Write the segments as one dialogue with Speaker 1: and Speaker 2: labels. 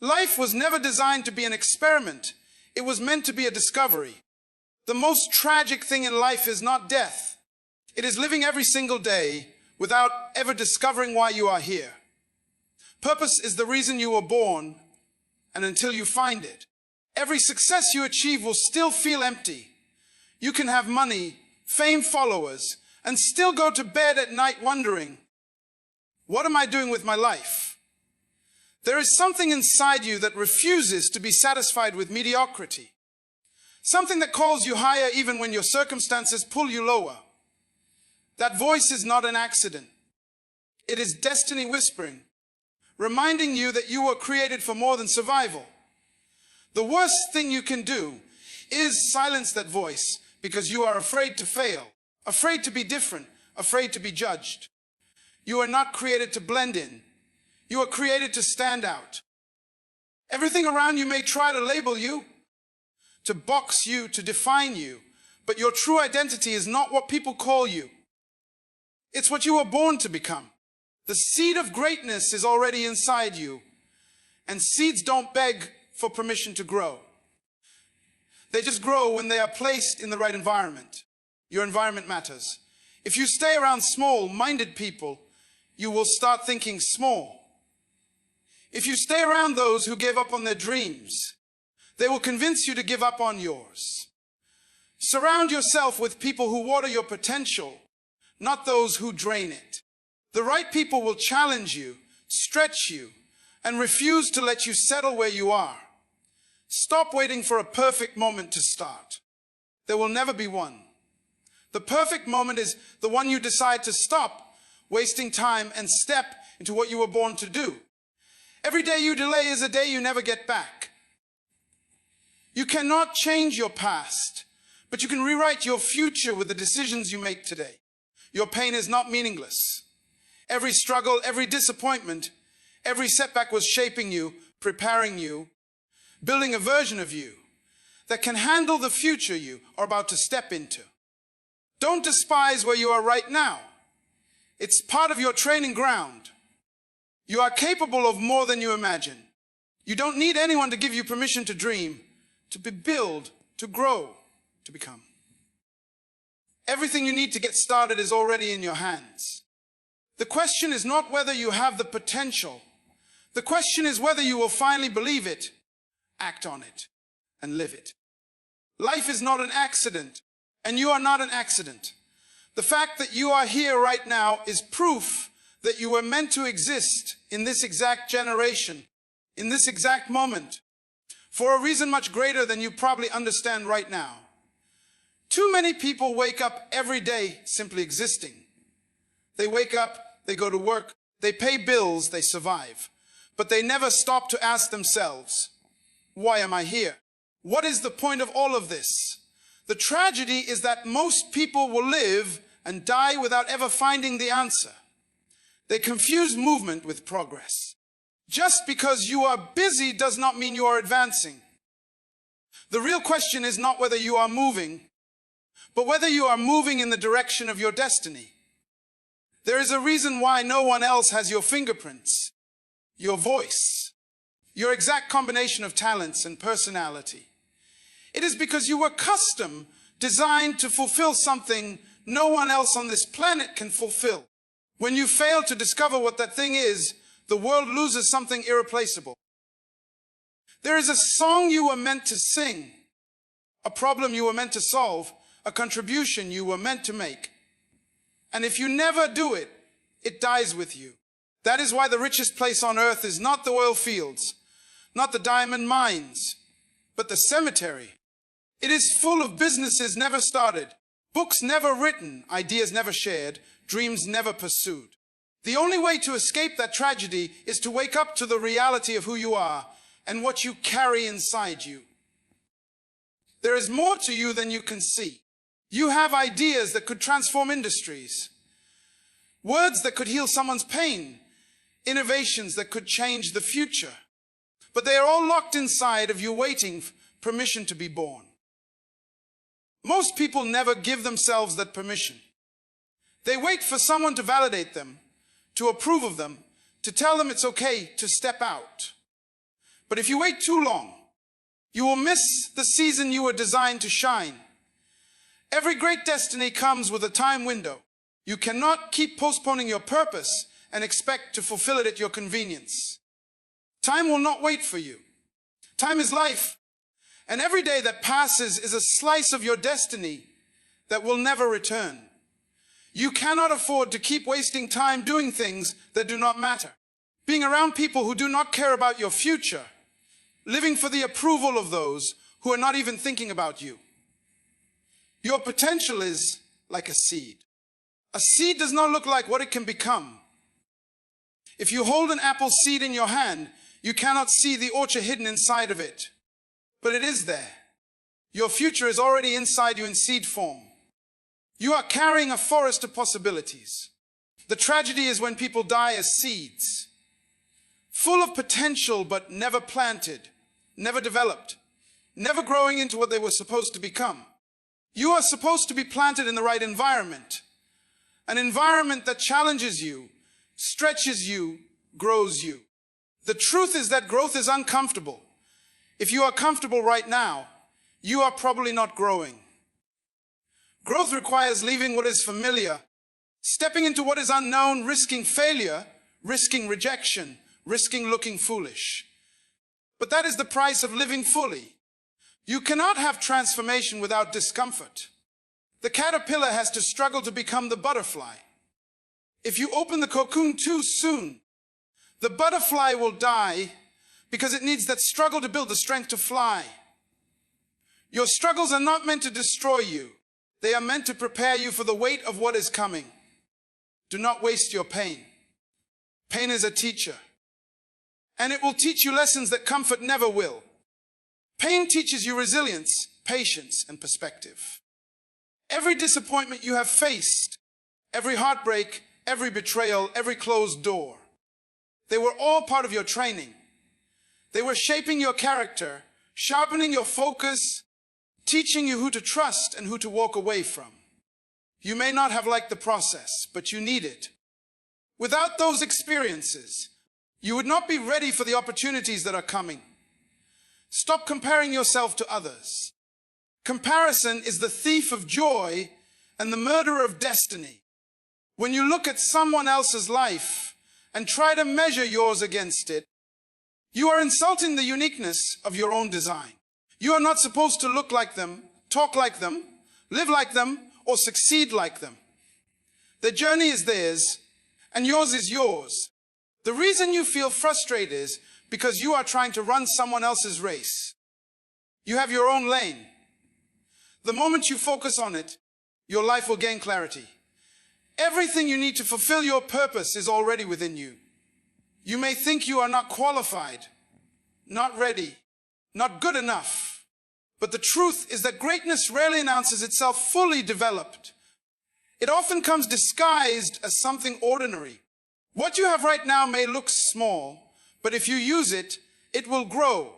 Speaker 1: Life was never designed to be an experiment. It was meant to be a discovery. The most tragic thing in life is not death. It is living every single day without ever discovering why you are here. Purpose is the reason you were born, and until you find it, every success you achieve will still feel empty. You can have money, fame, followers, and still go to bed at night wondering, what am I doing with my life? There is something inside you that refuses to be satisfied with mediocrity. Something that calls you higher even when your circumstances pull you lower. That voice is not an accident. It is destiny whispering, reminding you that you were created for more than survival. The worst thing you can do is silence that voice because you are afraid to fail, afraid to be different, afraid to be judged. You are not created to blend in. You are created to stand out. Everything around you may try to label you, to box you, to define you, but your true identity is not what people call you. It's what you were born to become. The seed of greatness is already inside you, and seeds don't beg for permission to grow. They just grow when they are placed in the right environment. Your environment matters. If you stay around small-minded people, you will start thinking small. If you stay around those who gave up on their dreams, they will convince you to give up on yours. Surround yourself with people who water your potential, not those who drain it. The right people will challenge you, stretch you, and refuse to let you settle where you are. Stop waiting for a perfect moment to start. There will never be one. The perfect moment is the one you decide to stop wasting time and step into what you were born to do. Every day you delay is a day you never get back. You cannot change your past, but you can rewrite your future with the decisions you make today. Your pain is not meaningless. Every struggle, every disappointment, every setback was shaping you, preparing you, building a version of you that can handle the future you are about to step into. Don't despise where you are right now. It's part of your training ground. You are capable of more than you imagine. You don't need anyone to give you permission to dream, to build, to grow, to become. Everything you need to get started is already in your hands. The question is not whether you have the potential. The question is whether you will finally believe it, act on it, and live it. Life is not an accident, and you are not an accident. The fact that you are here right now is proof that you were meant to exist in this exact generation, in this exact moment, for a reason much greater than you probably understand right now. Too many people wake up every day simply existing. They wake up, they go to work, they pay bills, they survive. But they never stop to ask themselves, why am I here? What is the point of all of this? The tragedy is that most people will live and die without ever finding the answer. They confuse movement with progress. Just because you are busy does not mean you are advancing. The real question is not whether you are moving, but whether you are moving in the direction of your destiny. There is a reason why no one else has your fingerprints, your voice, your exact combination of talents and personality. It is because you were custom designed to fulfill something no one else on this planet can fulfill. When you fail to discover what that thing is, the world loses something irreplaceable. There is a song you were meant to sing, a problem you were meant to solve, a contribution you were meant to make. And if you never do it, it dies with you. That is why the richest place on earth is not the oil fields, not the diamond mines, but the cemetery. It is full of businesses never started, books never written, ideas never shared, dreams never pursued. The only way to escape that tragedy is to wake up to the reality of who you are and what you carry inside you. There is more to you than you can see. You have ideas that could transform industries, words that could heal someone's pain, innovations that could change the future. But they are all locked inside of you waiting for permission to be born. Most people never give themselves that permission. They wait for someone to validate them, to approve of them, to tell them it's okay to step out. But if you wait too long, you will miss the season you were designed to shine. Every great destiny comes with a time window. You cannot keep postponing your purpose and expect to fulfill it at your convenience. Time will not wait for you. Time is life, and every day that passes is a slice of your destiny that will never return. You cannot afford to keep wasting time doing things that do not matter, being around people who do not care about your future, living for the approval of those who are not even thinking about you. Your potential is like a seed. A seed does not look like what it can become. If you hold an apple seed in your hand, you cannot see the orchard hidden inside of it, but it is there. Your future is already inside you in seed form. You are carrying a forest of possibilities. The tragedy is when people die as seeds, full of potential but never planted, never developed, never growing into what they were supposed to become. You are supposed to be planted in the right environment, an environment that challenges you, stretches you, grows you. The truth is that growth is uncomfortable. If you are comfortable right now, you are probably not growing. Growth requires leaving what is familiar, stepping into what is unknown, risking failure, risking rejection, risking looking foolish. But that is the price of living fully. You cannot have transformation without discomfort. The caterpillar has to struggle to become the butterfly. If you open the cocoon too soon, the butterfly will die because it needs that struggle to build the strength to fly. Your struggles are not meant to destroy you. They are meant to prepare you for the weight of what is coming. Do not waste your pain. Pain is a teacher, and it will teach you lessons that comfort never will. Pain teaches you resilience, patience, and perspective. Every disappointment you have faced, every heartbreak, every betrayal, every closed door, they were all part of your training. They were shaping your character, sharpening your focus, teaching you who to trust and who to walk away from. You may not have liked the process, but you need it. Without those experiences, you would not be ready for the opportunities that are coming. Stop comparing yourself to others. Comparison is the thief of joy and the murderer of destiny. When you look at someone else's life and try to measure yours against it, you are insulting the uniqueness of your own design. You are not supposed to look like them, talk like them, live like them, or succeed like them. The journey is theirs, and yours is yours. The reason you feel frustrated is because you are trying to run someone else's race. You have your own lane. The moment you focus on it, your life will gain clarity. Everything you need to fulfill your purpose is already within you. You may think you are not qualified, not ready, not good enough. But the truth is that greatness rarely announces itself fully developed. It often comes disguised as something ordinary. What you have right now may look small, but if you use it, it will grow.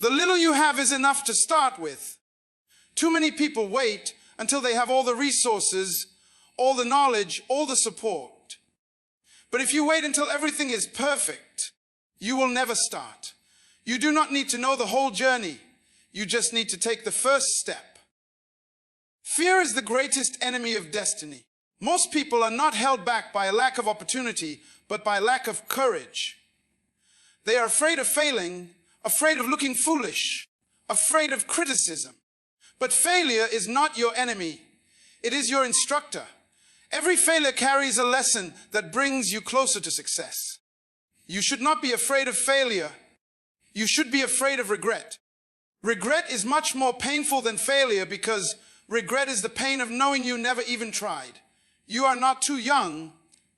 Speaker 1: The little you have is enough to start with. Too many people wait until they have all the resources, all the knowledge, all the support. But if you wait until everything is perfect, you will never start. You do not need to know the whole journey. You just need to take the first step. Fear is the greatest enemy of destiny. Most people are not held back by a lack of opportunity, but by lack of courage. They are afraid of failing, afraid of looking foolish, afraid of criticism. But failure is not your enemy. It is your instructor. Every failure carries a lesson that brings you closer to success. You should not be afraid of failure. You should be afraid of regret. Regret is much more painful than failure because regret is the pain of knowing you never even tried. You are not too young,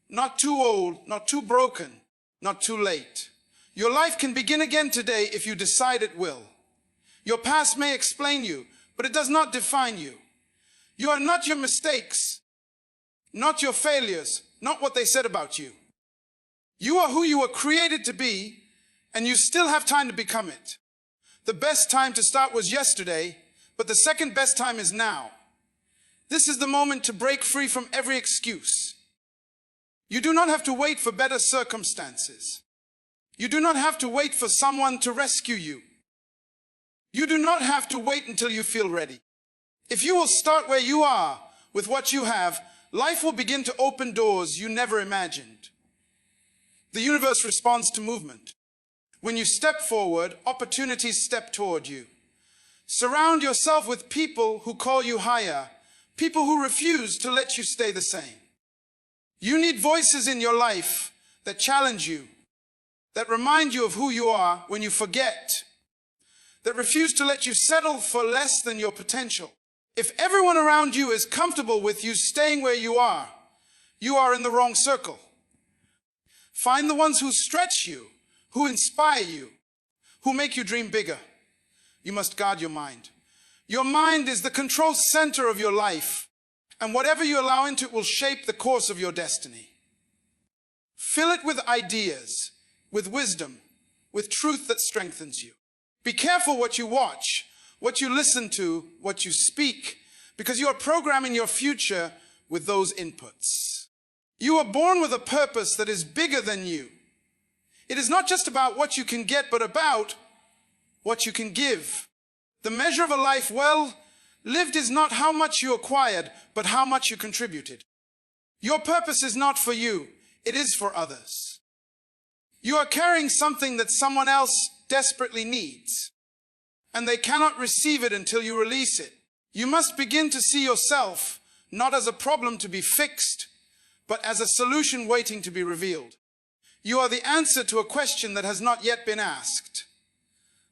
Speaker 1: not too old, not too broken, not too late. Your life can begin again today if you decide it will. Your past may explain you, but it does not define you. You are not your mistakes, not your failures, not what they said about you. You are who you were created to be, and you still have time to become it. The best time to start was yesterday, but the second best time is now. This is the moment to break free from every excuse. You do not have to wait for better circumstances. You do not have to wait for someone to rescue you. You do not have to wait until you feel ready. If you will start where you are with what you have, life will begin to open doors you never imagined. The universe responds to movement. When you step forward, opportunities step toward you. Surround yourself with people who call you higher, people who refuse to let you stay the same. You need voices in your life that challenge you, that remind you of who you are when you forget, that refuse to let you settle for less than your potential. If everyone around you is comfortable with you staying where you are in the wrong circle. Find the ones who stretch you, who inspire you, who make you dream bigger. You must guard your mind. Your mind is the control center of your life, and whatever you allow into it will shape the course of your destiny. Fill it with ideas, with wisdom, with truth that strengthens you. Be careful what you watch, what you listen to, what you speak, because you are programming your future with those inputs. You are born with a purpose that is bigger than you. It is not just about what you can get, but about what you can give. The measure of a life well lived is not how much you acquired, but how much you contributed. Your purpose is not for you, it is for others. You are carrying something that someone else desperately needs, and they cannot receive it until you release it. You must begin to see yourself not as a problem to be fixed, but as a solution waiting to be revealed. You are the answer to a question that has not yet been asked,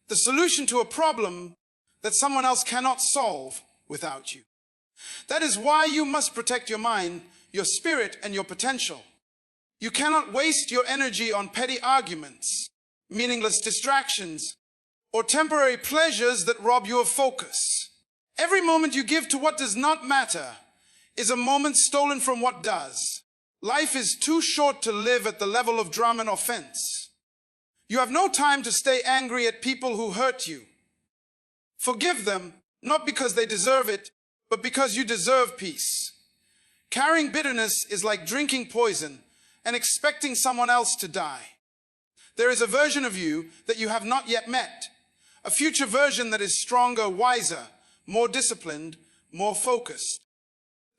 Speaker 1: the solution to a problem that someone else cannot solve without you. That is why you must protect your mind, your spirit, and your potential. You cannot waste your energy on petty arguments, meaningless distractions, or temporary pleasures that rob you of focus. Every moment you give to what does not matter is a moment stolen from what does. Life is too short to live at the level of drama and offense. You have no time to stay angry at people who hurt you. Forgive them, not because they deserve it, but because you deserve peace. Carrying bitterness is like drinking poison and expecting someone else to die. There is a version of you that you have not yet met, a future version that is stronger, wiser, more disciplined, more focused.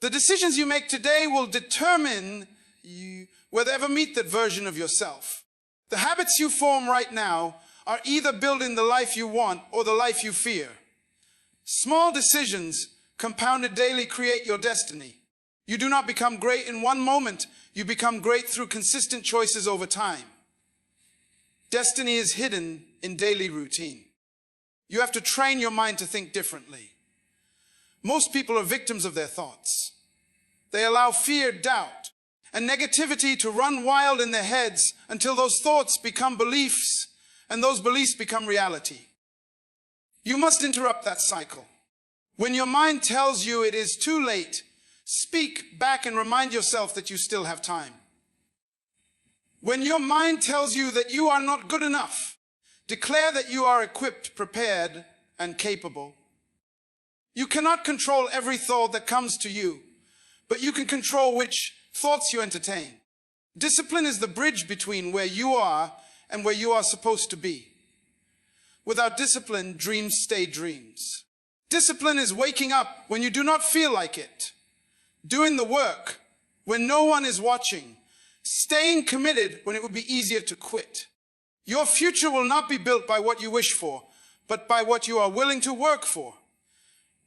Speaker 1: The decisions you make today will determine you whether ever meet that version of yourself. The habits you form right now are either building the life you want or the life you fear. Small decisions compounded daily create your destiny. You do not become great in one moment, you become great through consistent choices over time. Destiny is hidden in daily routine. You have to train your mind to think differently. Most people are victims of their thoughts. They allow fear, doubt, and negativity to run wild in their heads until those thoughts become beliefs and those beliefs become reality. You must interrupt that cycle. When your mind tells you it is too late, speak back and remind yourself that you still have time. When your mind tells you that you are not good enough, declare that you are equipped, prepared, and capable. You cannot control every thought that comes to you, but you can control which thoughts you entertain. Discipline is the bridge between where you are and where you are supposed to be. Without discipline, dreams stay dreams. Discipline is waking up when you do not feel like it, doing the work when no one is watching, staying committed when it would be easier to quit. Your future will not be built by what you wish for, but by what you are willing to work for.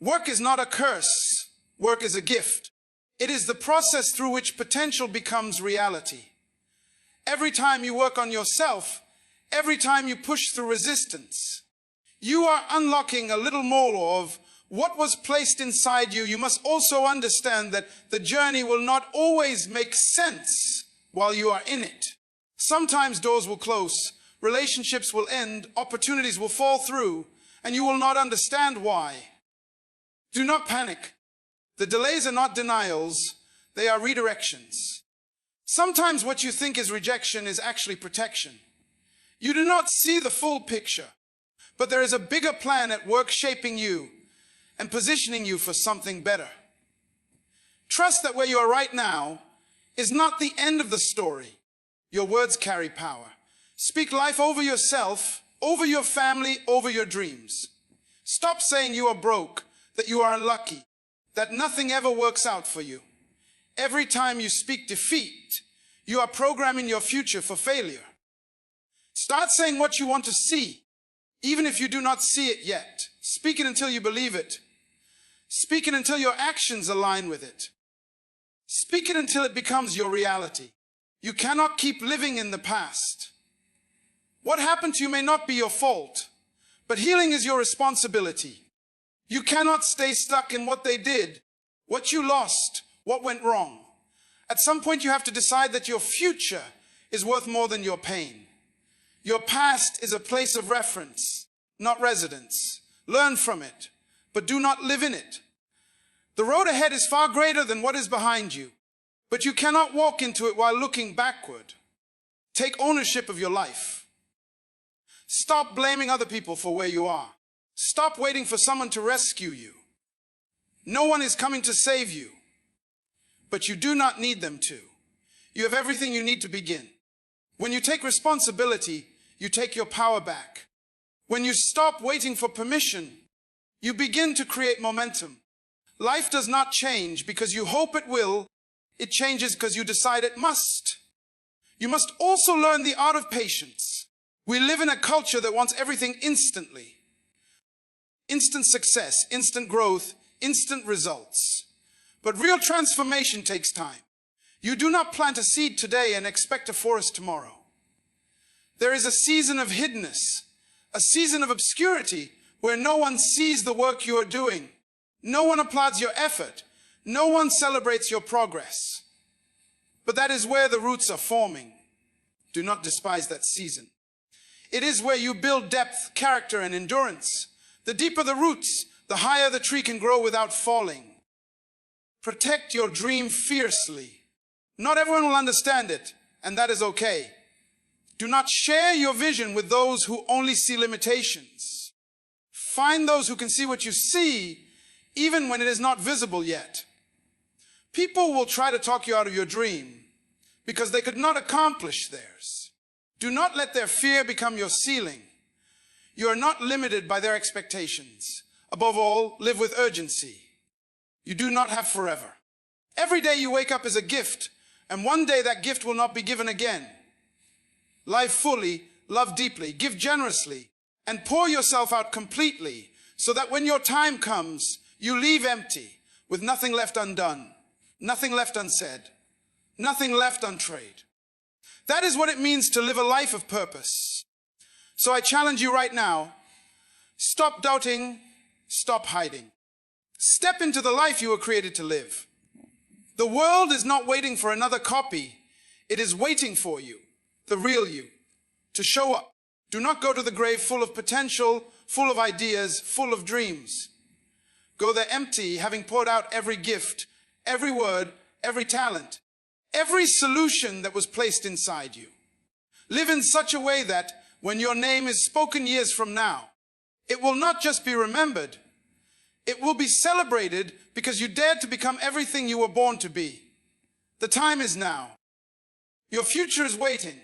Speaker 1: Work is not a curse. Work is a gift. It is the process through which potential becomes reality. Every time you work on yourself, every time you push through resistance, you are unlocking a little more of what was placed inside you. You must also understand that the journey will not always make sense while you are in it. Sometimes doors will close, relationships will end, opportunities will fall through, and you will not understand why. Do not panic. The delays are not denials, they are redirections. Sometimes what you think is rejection is actually protection. You do not see the full picture, but there is a bigger plan at work shaping you and positioning you for something better. Trust that where you are right now is not the end of the story. Your words carry power. Speak life over yourself, over your family, over your dreams. Stop saying you are broke, that you are unlucky, that nothing ever works out for you. Every time you speak defeat, you are programming your future for failure. Start saying what you want to see, even if you do not see it yet. Speak it until you believe it. Speak it until your actions align with it. Speak it until it becomes your reality. You cannot keep living in the past. What happened to you may not be your fault, but healing is your responsibility. You cannot stay stuck in what they did, what you lost, what went wrong. At some point you have to decide that your future is worth more than your pain. Your past is a place of reference, not residence. Learn from it, but do not live in it. The road ahead is far greater than what is behind you, but you cannot walk into it while looking backward. Take ownership of your life. Stop blaming other people for where you are. Stop waiting for someone to rescue you. No one is coming to save you, but you do not need them to. You have everything you need to begin. When you take responsibility, you take your power back. When you stop waiting for permission, you begin to create momentum. Life does not change because you hope it will. It changes because you decide it must. You must also learn the art of patience. We live in a culture that wants everything instantly. Instant success, instant growth, instant results. But real transformation takes time. You do not plant a seed today and expect a forest tomorrow. There is a season of hiddenness, a season of obscurity where no one sees the work you are doing. No one applauds your effort. No one celebrates your progress. But that is where the roots are forming. Do not despise that season. It is where you build depth, character, and endurance. The deeper the roots, the higher the tree can grow without falling. Protect your dream fiercely. Not everyone will understand it, and that is okay. Do not share your vision with those who only see limitations. Find those who can see what you see, even when it is not visible yet. People will try to talk you out of your dream because they could not accomplish theirs. Do not let their fear become your ceiling. You are not limited by their expectations. Above all, live with urgency. You do not have forever. Every day you wake up is a gift, and one day that gift will not be given again. Live fully, love deeply, give generously, and pour yourself out completely so that when your time comes, you leave empty, with nothing left undone, nothing left unsaid, nothing left untried. That is what it means to live a life of purpose. So I challenge you right now, stop doubting, stop hiding. Step into the life you were created to live. The world is not waiting for another copy. It is waiting for you, the real you, to show up. Do not go to the grave full of potential, full of ideas, full of dreams. Go there empty, having poured out every gift, every word, every talent, every solution that was placed inside you. Live in such a way that when your name is spoken years from now, it will not just be remembered, it will be celebrated because you dared to become everything you were born to be. The time is now. Your future is waiting.